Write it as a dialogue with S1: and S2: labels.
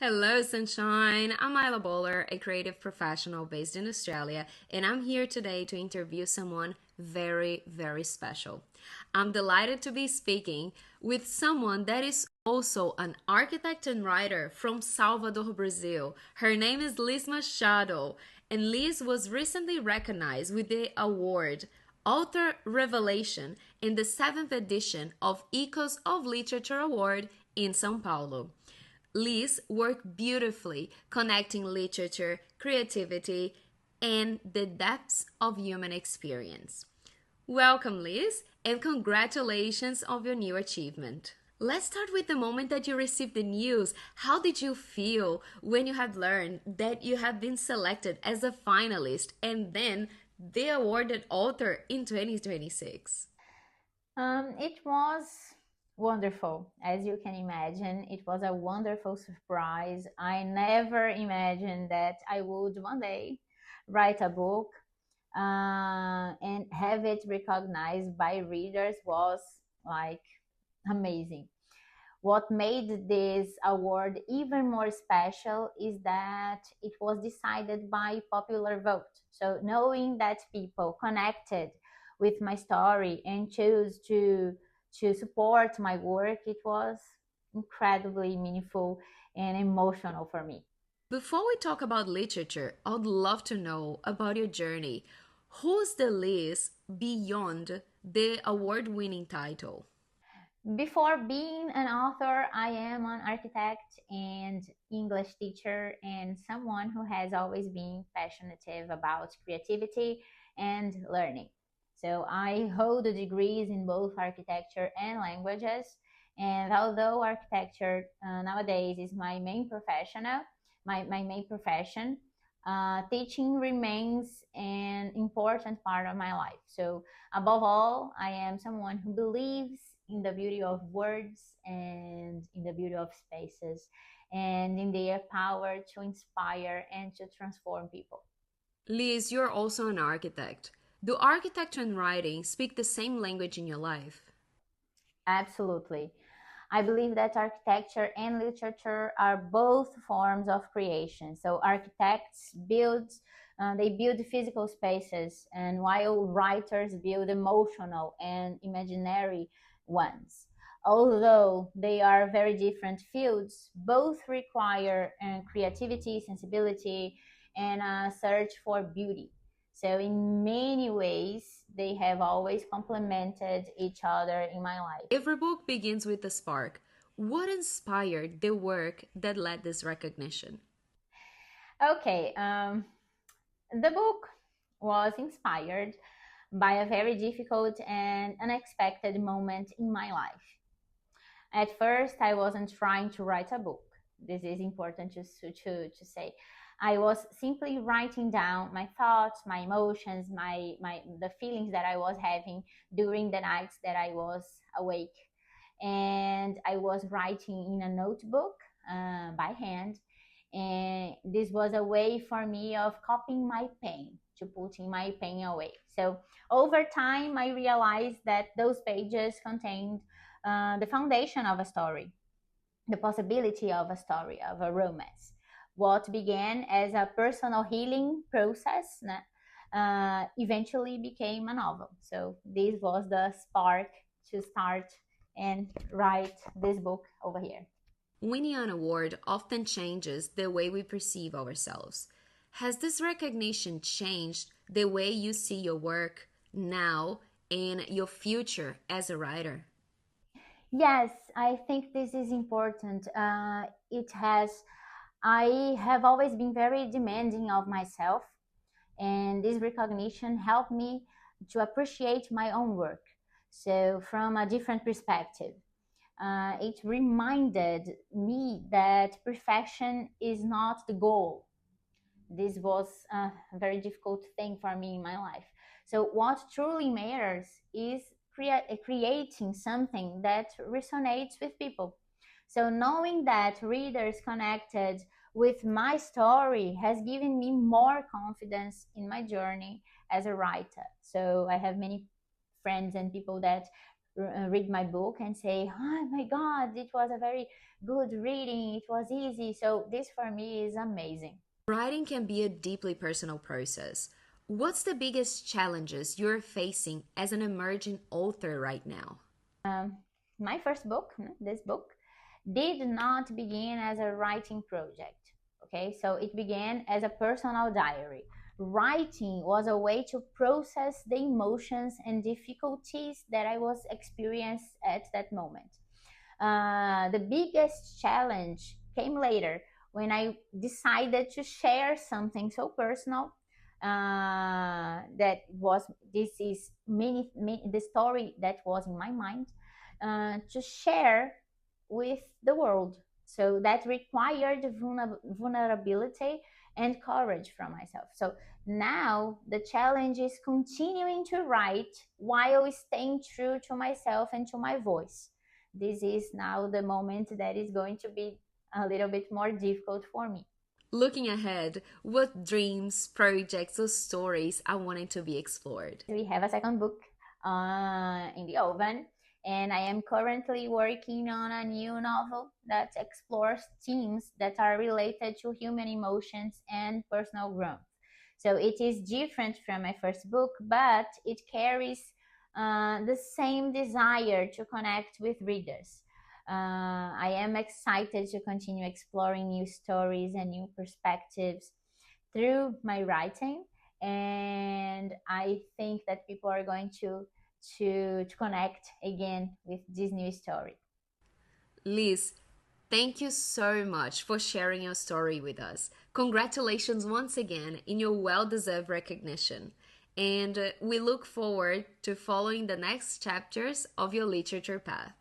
S1: Hello, Sunshine. I'm Aila Boler, a creative professional based in Australia, and I'm here today to interview someone very, very special. I'm delighted to be speaking with someone that is also an architect and writer from Salvador, Brazil. Her name is Liz Machado, and Liz was recently recognized with the award Author Revelation in the 7th edition of Ecos of Literature Award in São Paulo. Liz worked beautifully connecting literature, creativity, and the depths of human experience. Welcome, Liz, and congratulations on your new achievement. Let's start with the moment that you received the news. How did you feel when you had learned that you have been selected as a finalist and then the awarded author in 2026?
S2: It was wonderful, as you can imagine. It was a wonderful surprise. I never imagined that I would one day write a book and have it recognized by readers was like amazing. What made this award even more special is that it was decided by popular vote. So, knowing that people connected with my story and chose to support my work, it was incredibly meaningful and emotional for me.
S1: Before we talk about literature, I'd love to know about your journey. Who's the Liz beyond the award winning title?
S2: Before being an author, I am an architect and English teacher and someone who has always been passionate about creativity and learning. So I hold degrees in both architecture and languages. And although architecture nowadays is my main profession, teaching remains an important part of my life. So above all, I am someone who believes in the beauty of words and in the beauty of spaces and in their power to inspire and to transform people.
S1: Liz, you're also an architect. Do architecture and writing speak the same language in your life?
S2: Absolutely. I believe that architecture and literature are both forms of creation. So architects they build physical spaces, and while writers build emotional and imaginary ones. Although they are very different fields, both require creativity, sensibility, and a search for beauty. So, in many ways, they have always complemented each other in my life.
S1: Every book begins with a spark. What inspired the work that led this recognition?
S2: Okay, the book was inspired by a very difficult and unexpected moment in my life. At first, I wasn't trying to write a book. This is important to say. I was simply writing down my thoughts, my emotions, the feelings that I was having during the nights that I was awake. And I was writing in a notebook by hand, and this was a way for me of copying my pain, to putting my pain away. So over time I realized that those pages contained the foundation of a story, the possibility of a story, of a romance. What began as a personal healing process eventually became a novel. So this was the spark to start and write this book over here.
S1: Winning an award often changes the way we perceive ourselves. Has this recognition changed the way you see your work now and your future as a writer?
S2: Yes, I think this is important. It has. I have always been very demanding of myself, and this recognition helped me to appreciate my own work. So, from a different perspective, it reminded me that perfection is not the goal. This was a very difficult thing for me in my life. So, what truly matters is creating something that resonates with people. So, knowing that readers connected with my story has given me more confidence in my journey as a writer. So, I have many friends and people that read my book and say, oh my God, it was a very good reading, it was easy. So this for me is amazing.
S1: Writing can be a deeply personal process. What's the biggest challenges you're facing as an emerging author right now?
S2: My first book, this book, did not begin as a writing project. Okay, so it began as a personal diary. Writing was a way to process the emotions and difficulties that I was experiencing at that moment. The biggest challenge came later when I decided to share something so personal that was the story that was in my mind to share with the world. So that required vulnerability and courage from myself. So now the challenge is continuing to write while staying true to myself and to my voice. This is now the moment that is going to be a little bit more difficult for me.
S1: Looking ahead, what dreams, projects, or stories are wanting to be explored?
S2: We have a second book in the oven, and I am currently working on a new novel that explores themes that are related to human emotions and personal growth. So it is different from my first book, but it carries the same desire to connect with readers. I am excited to continue exploring new stories and new perspectives through my writing, and I think that people are going to connect again with this new story.
S1: Liz, thank you so much for sharing your story with us. Congratulations once again in your well-deserved recognition. And we look forward to following the next chapters of your literature path.